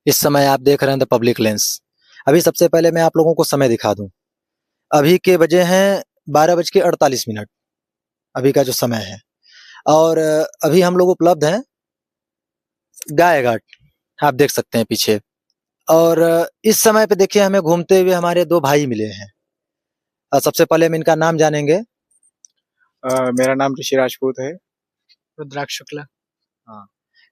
इस समय आप देख रहे हैं द पब्लिक लेंस। अभी सबसे पहले मैं आप लोगों को समय दिखा दूं। अभी के बजे हैं 12:48। अभी का जो समय है, और अभी हम लोग उपलब्ध हैं गाय घाट। आप देख सकते हैं पीछे। और इस समय पे देखिए हमें घूमते हुए हमारे दो भाई मिले हैं। सबसे पहले हम इनका नाम जानेंगे। मेरा नाम ऋषि राजपूत है। रुद्राक्ष शुक्ला। हाँ,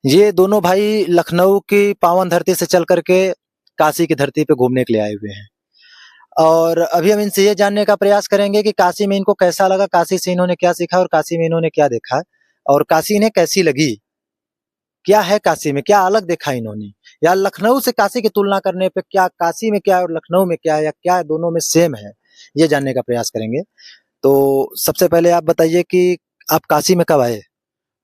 ये दोनों भाई लखनऊ की पावन धरती से चल करके काशी की धरती पे घूमने के लिए आए हुए हैं। और अभी हम इनसे ये जानने का प्रयास करेंगे कि काशी में इनको कैसा लगा, काशी से इन्होंने क्या सीखा और काशी में इन्होंने क्या देखा, और काशी इन्हें कैसी लगी। क्या है काशी में, क्या अलग देखा इन्होंने, या लखनऊ से काशी की तुलना करने पे क्या काशी में क्या है और लखनऊ में क्या है, या क्या दोनों में सेम है, ये जानने का प्रयास करेंगे। तो सबसे पहले आप बताइए कि आप काशी में कब आए।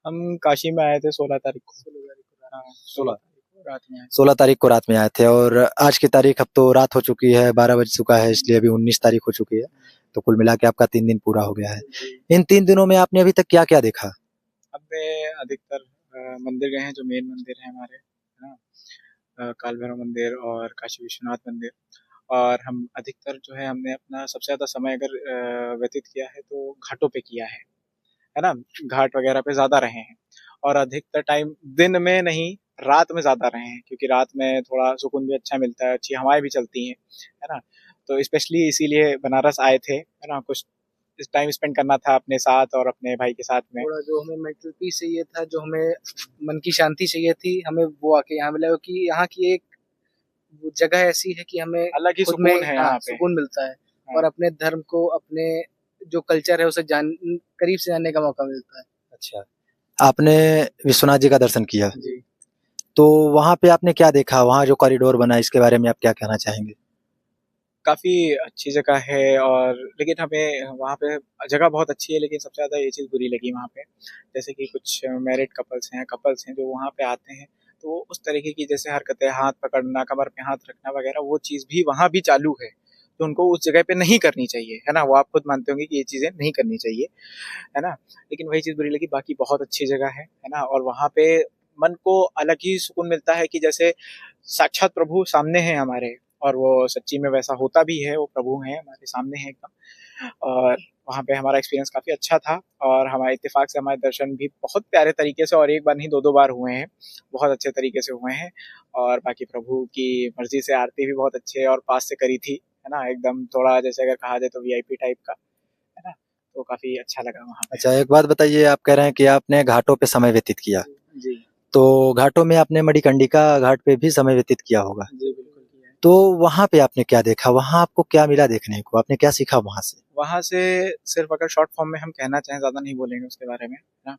हम काशी में आए थे 16 तारीख को। 16 तारीख को। हाँ, 16 तारीख को रात में आए 16 तारीख को रात में आए थे, और आज की तारीख अब तो रात हो चुकी है, 12 बज चुका है, इसलिए अभी 19 तारीख हो चुकी है। तो कुल मिला के आपका 3 दिन पूरा हो गया है। थे। इन 3 दिनों में आपने अभी तक क्या क्या देखा। हमने अधिकतर मंदिर गए हैं जो मेन मंदिर है हमारे, है ना। काल भैरव मंदिर और काशी विश्वनाथ मंदिर। और हम अधिकतर जो है हमने अपना सबसे ज़्यादा समय अगर व्यतीत किया है तो घाटों पे किया है ना। घाट वगैरह पे ज़्यादा रहे हैं। और अधिकतर टाइम दिन में नहीं, रात में ज़्यादा रहे हैं, क्योंकि रात में थोड़ा सुकून भी अच्छा मिलता है, अच्छी हवाएं भी चलती हैं, है ना। तो स्पेशली इसीलिए बनारस आए थे, है ना। कुछ टाइम स्पेंड करना था अपने साथ और अपने भाई के साथ में। थोड़ा जो हमें मेंटल पीस चाहिए था, जो हमें मन की शांति चाहिए थी, हमें वो आके यहाँ मिला। कि यहाँ की एक वो जगह ऐसी है कि हमें अलग ही खुद में सुकून है यहाँ पे। सुकून मिलता है। हाँ। और अपने धर्म को, अपने जो कल्चर है उसे करीब से जानने का मौका मिलता है। अच्छा, आपने विश्वनाथ जी का दर्शन किया, जी। तो वहां पे आपने क्या देखा, वहां जो कॉरिडोर बना इसके बारे में आप क्या कहना चाहेंगे। काफ़ी अच्छी जगह है, और लेकिन हमें वहाँ पे जगह बहुत अच्छी है, लेकिन सबसे ज़्यादा ये चीज़ बुरी लगी वहाँ पे। जैसे कि कुछ मैरिड कपल्स हैं जो वहाँ पे आते हैं, तो उस तरीके की जैसे हरकतें, हाथ पकड़ना, कमर पे हाथ रखना वगैरह, वो चीज़ भी वहाँ भी चालू है। तो उनको उस जगह पे नहीं करनी चाहिए, है ना। वो आप खुद मानते होंगे कि ये चीज़ें नहीं करनी चाहिए, है ना। लेकिन वही चीज़ बुरी लगी, बाकी बहुत अच्छी जगह है ना। और वहाँ पे मन को अलग ही सुकून मिलता है कि जैसे साक्षात प्रभु सामने हैं हमारे। और वो सच्ची में वैसा होता भी है, वो प्रभु हैं हमारे सामने हैं एकदम। और वहाँ पे हमारा एक्सपीरियंस काफ़ी अच्छा था, और हमारे इत्तेफाक से हमारे दर्शन भी बहुत प्यारे तरीके से, और एक बार नहीं दो दो बार हुए हैं, बहुत अच्छे तरीके से हुए हैं। और बाकी प्रभु की मर्जी से आरती भी बहुत अच्छे और पास से करी थी, है ना। एकदम थोड़ा जैसे अगर कहा जाए तो वीआईपी टाइप का, है ना। तो काफ़ी अच्छा लगा वहाँ पे। अच्छा, एक बात बताइए, आप कह रहे हैं कि आपने घाटों पे समय व्यतीत किया, जी। तो घाटों में आपने मणिकर्णिका घाट पे भी समय व्यतीत किया होगा। जी बिल्कुल किया है। तो वहां पे आपने क्या देखा, वहां आपको क्या मिला देखने को, आपने क्या सीखा वहां से। वहाँ से सिर्फ अगर शॉर्ट फॉर्म में हम कहना चाहें, ज़्यादा नहीं बोलेंगे उसके बारे में, है ना।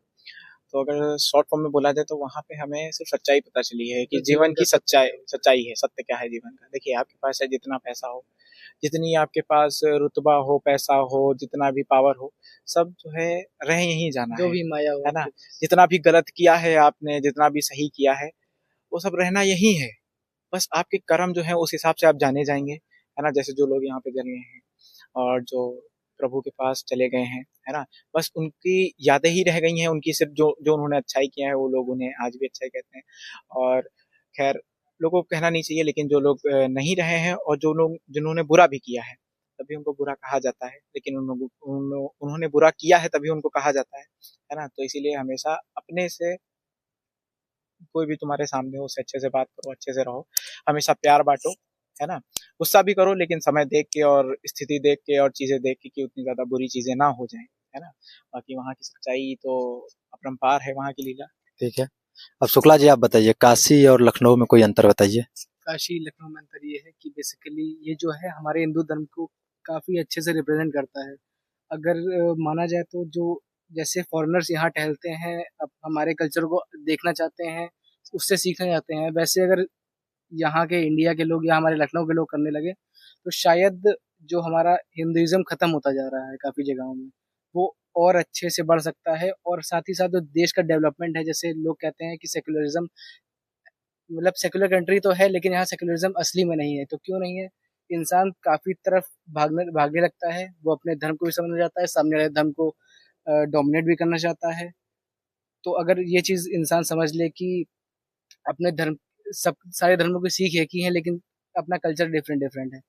तो अगर शॉर्ट फॉर्म में बोला जाए तो वहाँ पे हमें सिर्फ सच्चाई पता चली है कि जीवन की सच्चाई सच्चाई है, सत्य क्या है जीवन का। देखिए, आपके पास है जितना पैसा हो, जितनी आपके पास रुतबा हो, पैसा हो, जितना भी पावर हो, सब जो है रह यहीं जाना जो भी माया हो है ना। आपके पास। जितना भी गलत किया है आपने, जितना भी सही किया है, वो सब रहना यही है। बस आपके कर्म जो है उस हिसाब से आप जाने जाएंगे, है ना। जैसे जो लोग यहाँ पे जल गए हैं और जो प्रभु के पास चले गए हैं, है ना। बस उनकी यादें ही रह गई हैं, उनकी सिर्फ जो जो उन्होंने अच्छाई किया है, वो लोग उन्हें आज भी अच्छाई कहते हैं। और खैर, लोगों को कहना नहीं चाहिए, लेकिन जो लोग नहीं रहे हैं और जो लोग जिन्होंने बुरा भी किया है, तभी उनको बुरा कहा जाता है। लेकिन उन्होंने बुरा किया है तभी उनको कहा जाता है ना। तो इसीलिए हमेशा अपने से कोई भी तुम्हारे सामने हो, उससे अच्छे से बात करो, अच्छे से रहो, हमेशा प्यार बांटो, है ना। गुस्सा भी करो, लेकिन समय देख के और स्थिति देख के और चीजें देख के कि उतनी ज्यादा बुरी चीजें ना हो जाएं, है ना। बाकी वहाँ की सच्चाई तो अपरंपार है, वहाँ की लीला। ठीक है, अब शुक्ला जी आप बताइए, काशी और लखनऊ में कोई अंतर बताइए। काशी लखनऊ में अंतर ये है कि बेसिकली ये जो है हमारे हिंदू धर्म को काफी अच्छे से रिप्रेजेंट करता है। अगर माना जाए तो जो जैसे फॉरेनर्स यहाँ टहलते हैं, अब हमारे कल्चर को देखना चाहते हैं, उससे सीखना चाहते हैं, वैसे अगर यहाँ के इंडिया के लोग या हमारे लखनऊ के लोग करने लगे तो शायद जो हमारा हिंदुइज्म खत्म होता जा रहा है काफी जगहों में, वो और अच्छे से बढ़ सकता है। और साथ ही साथ जो देश का डेवलपमेंट है, जैसे लोग कहते हैं कि सेकुलरिज्म, मतलब सेकुलर कंट्री तो है लेकिन यहाँ सेकुलरिज्म असली में नहीं है। तो क्यों नहीं है? इंसान काफी तरफ भागने लगता है, वो अपने धर्म को भी समझना चाहता है, सामने वाले धर्म को डोमिनेट भी करना चाहता है। तो अगर ये चीज इंसान समझ ले कि अपने धर्म सब सारे धर्मों की सीख एक ही है, लेकिन अपना कल्चर डिफरेंट डिफरेंट है।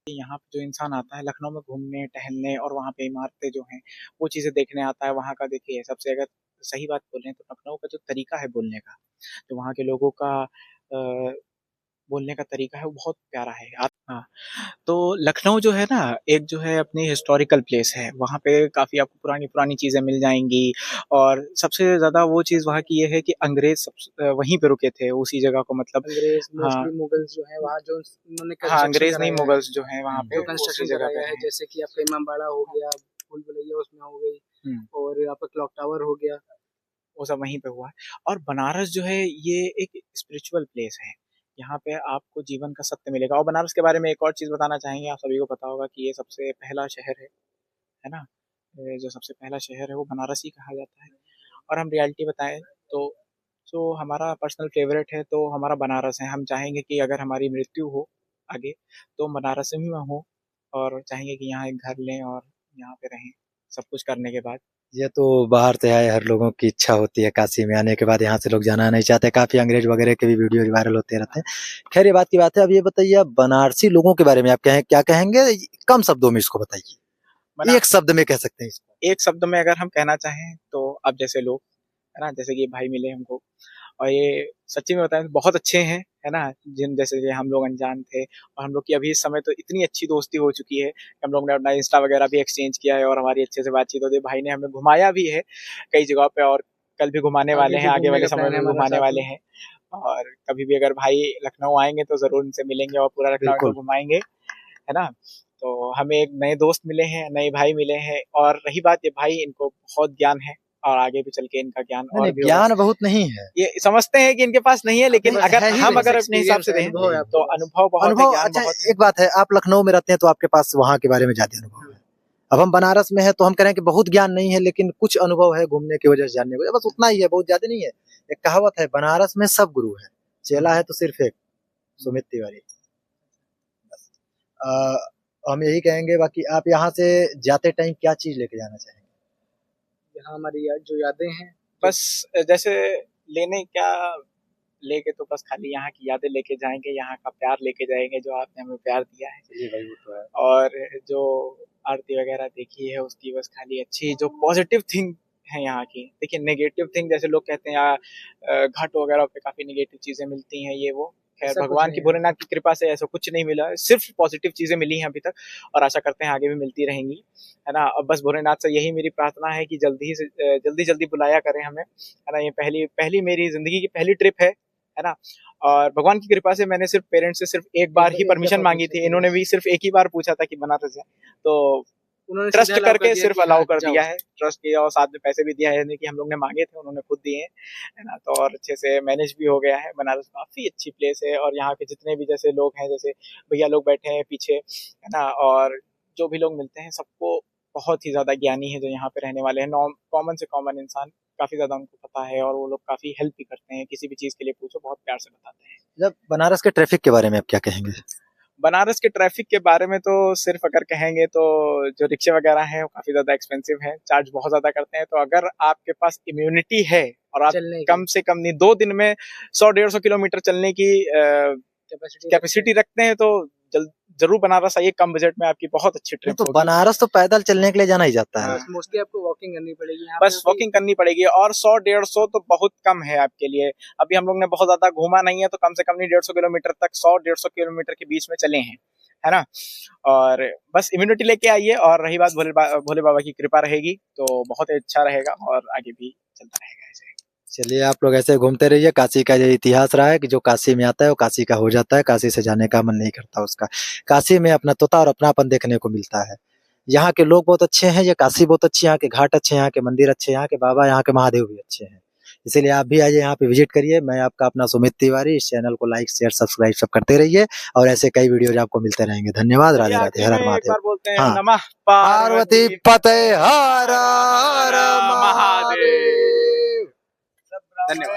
यहाँ पे जो इंसान आता है लखनऊ में घूमने टहलने और वहाँ पे इमारतें जो हैं वो चीज़ें देखने आता है, वहाँ का देखिए सबसे अगर सही बात बोलें तो लखनऊ का जो तरीका है बोलने का, तो वहाँ के लोगों का बोलने का तरीका है वो बहुत प्यारा है। आप हाँ, तो लखनऊ जो है ना एक जो है अपनी हिस्टोरिकल प्लेस है, वहाँ पे काफ़ी आपको पुरानी-पुरानी चीज़ें मिल जाएँगी और सबसे ज़्यादा वो चीज़ वहाँ की ये है कि अंग्रेज़ वहीं पे रुके थे उसी जगह को मतलब अंग्रेज हाँ, मोस्टली मुगल्स जो है वहाँ जो उन्होंने हाँ, कंस्ट्रक्शन अंग्रेज़ नहीं कराया है, मुगल्स जो हैं वहाँ पे जो उसी कंस्ट्रक्शन जगह पे कराया है, हैं। जैसे कि आपका इमामबाड़ा हो गया, भूल भुलैया उसमें हो गई, हुँ। और आपका क्लॉक टावर हो गया। वो सब वहीं पे हुआ है और बनारस जो है ये एक स्पिरिचुअल प्लेस है। यहाँ पे आपको जीवन का सत्य मिलेगा और बनारस के बारे में एक और चीज़ बताना चाहेंगे, आप सभी को पता होगा कि ये सबसे पहला शहर है ना? ये जो सबसे पहला शहर है वो बनारस ही कहा जाता है और हम रियलिटी बताएँ तो जो हमारा पर्सनल फ़ेवरेट है तो हमारा बनारस है। हम चाहेंगे कि अगर हमारी मृत्यु हो आगे तो बनारस में हो और चाहेंगे कि यहाँ एक घर लें और यहाँ पे रहें, सब कुछ करने के बाद। ये तो बाहर से आए हर लोगों की इच्छा होती है काशी में आने के बाद, यहाँ से लोग जाना नहीं चाहते। काफ़ी अंग्रेज वगैरह के भी वीडियो वायरल होते रहते हैं। खैर ये बात की बात है। अब ये बताइए आप बनारसी लोगों के बारे में आप क्या कहेंगे? कम शब्दों में इसको बताइए। बना एक शब्द में कह सकते हैं इसको। एक शब्द में अगर हम कहना चाहें तो अब जैसे लोग, है ना? जैसे कि भाई मिले हमको और ये सच्ची में बताएँ तो बहुत अच्छे हैं, है ना? जिन जैसे कि हम लोग अनजान थे और हम लोग की अभी इस समय तो इतनी अच्छी दोस्ती हो चुकी है, कि हम लोग ने अपना इंस्टा वगैरह भी एक्सचेंज किया है और हमारी अच्छे से बातचीत होती है। भाई ने हमें घुमाया भी है कई जगह पे और कल भी घुमाने वाले आगे हैं, भी आगे घूमने वाले का समय प्लान है में भी हमारा घुमाने साथ वाले में। हैं और कभी भी अगर भाई लखनऊ आएँगे तो ज़रूर उनसे मिलेंगे और पूरा लखनऊ इनको बिल्कुल। घुमाएँगे, है ना? तो हमें एक नए दोस्त मिले हैं, नए भाई मिले हैं और रही बात ये भाई इनको बहुत ज्ञान है और आगे भी चल के इनका ज्ञान नहीं, और नहीं भी होगा। ज्ञान बहुत नहीं है। ये समझते हैं कि इनके पास नहीं है लेकिन नहीं, अगर है ही हम नहीं। अगर अपने हिसाब एक्सपीरियंस से है, देखें अनुभव है तो आपके पास। अनुभव बहुत है, अनुभव ज्ञान अच्छा बहुत है। एक बात है, आप लखनऊ में रहते हैं तो आपके पास वहाँ के बारे में ज़्यादा अनुभव है। अब हम बनारस में हैं तो हम कह रहे हैं कि बहुत ज्ञान नहीं है, लेकिन कुछ अनुभव है घूमने की वजह से, जानने की वजह, बस उतना ही है, बहुत ज़्यादा नहीं है। एक कहावत है, बनारस में सब गुरु है, चेला है तो सिर्फ एक, सुमित तिवारी। अ, हम यही कहेंगे। बाकी आप यहाँ से जाते टाइम क्या चीज़ लेके जाना चाहेंगे? यहाँ हमारी जो यादें हैं, बस जैसे लेने क्या लेके तो बस खाली यहाँ की यादें लेके जाएँगे, यहाँ का प्यार लेके जाएँगे जो आपने हमें प्यार दिया है। चलिए भाई, वो तो है। और जो आरती वगैरह देखी है उसकी बस खाली अच्छी जो पॉजिटिव थिंग है यहाँ की। देखिए नेगेटिव थिंग जैसे लोग कहते हैं घाट वगैरह पे काफ़ी नेगेटिव चीज़ें मिलती हैं ये वो। खैर ऐसा कुछ भगवान की नहीं है। भोलेनाथ की कृपा से ऐसा कुछ नहीं मिला है, सिर्फ़ पॉजिटिव चीज़ें मिली हैं अभी तक और आशा करते हैं आगे भी मिलती रहेंगी, है ना? और बस भोलेनाथ से यही मेरी प्रार्थना है कि जल्दी-जल्दी बुलाया करें हमें, है ना? ये पहली पहली मेरी ज़िंदगी की पहली ट्रिप है ना? और भगवान की कृपा से मैंने सिर्फ़ पेरेंट्स से सिर्फ़ एक बार ही एक परमिशन दफ़ा माँगी पूछा थी, था इन्होंने बस। भी सिर्फ़ एक ही बार पूछा था कि बनारस जाएँ, तो उन्होंने सीधे ट्रस्ट अलाउ कर करके दिया सिर्फ़ कि अलाउ हाँ, कर जाओ। दिया है, ट्रस्ट किया और साथ में पैसे भी दिया है, यानी कि हम लोग ने माँगे थे, उन्होंने खुद दिए हैं, है ना? तो और अच्छे से मैनेज भी हो गया है, बनारस काफ़ी अच्छी प्लेस है और यहाँ के जितने भी जैसे लोग हैं, जैसे भैया लोग बैठे हैं पीछे, है ना? और जो भी लोग मिलते हैं, सबको बहुत ही ज़्यादा ज्ञानी हैं जो यहाँ पे रहने वाले हैं, कॉमन से कॉमन इंसान, काफ़ी ज़्यादा उनको पता है और वो लोग काफ़ी हेल्प भी करते हैं, किसी भी चीज़ के लिए पूछो, बहुत प्यार से बताते हैं। जब बनारस के ट्रैफिक के बारे में आप क्या कहेंगे? बनारस के ट्रैफिक के बारे में तो सिर्फ अगर कहेंगे तो जो रिक्शे वगैरह हैं वो काफ़ी ज़्यादा एक्सपेंसिव हैं, चार्ज बहुत ज़्यादा करते हैं, तो अगर आपके पास इम्यूनिटी है और आप चलने की कम से कम नहीं 2 दिन में 100-150 किलोमीटर चलने की कैपेसिटी रखते हैं तो ज़रूर बनारस आइए, कम बजट में आपकी बहुत अच्छी नहीं ट्रिप तो होगी। बनारस तो पैदल चलने के लिए जाना ही जाता है। हाँ। बस मोस्टली आपको वॉकिंग करनी पड़ेगी यहाँ बस पे। वॉकिंग करनी पड़ेगी और 100-150 तो बहुत कम है आपके लिए। अभी हम लोग ने बहुत ज़्यादा घूमा नहीं है तो कम से कम नहीं 150 किलोमीटर तक 100-150 किलोमीटर के बीच में चले हैं, है ना? और बस इम्यूनिटी लेके आइए और रही बात भोले बाबा की कृपा रहेगी तो बहुत ही अच्छा रहेगा और आगे भी चलता रहेगा ऐसे। चलिए आप लोग ऐसे घूमते रहिए। काशी का ये इतिहास रहा है कि जो काशी में आता है वो काशी का हो जाता है, काशी से जाने का मन नहीं करता उसका। काशी में अपना तोता और अपनापन देखने को मिलता है। यहाँ के लोग बहुत अच्छे हैं, ये काशी बहुत अच्छी है, यहाँ के घाट अच्छे हैं, यहाँ के मंदिर अच्छे हैं, यहाँ के बाबा, यहाँ के महादेव भी अच्छे हैं। इसीलिए आप भी आइए, यहाँ पे विजिट करिए। मैं आपका अपना सुमित तिवारी, इस चैनल को लाइक, शेयर, सब्सक्राइब सब करते रहिए और ऐसे कई वीडियोज आपको मिलते रहेंगे। धन्यवाद। चलिए राधे राधे। आखिरी हर में हर एक महादेव। बार बोलते हैं हाँ, नमः पार्वती पार्वती पते हर हर हर महादेव। महादेव। धन्यवाद।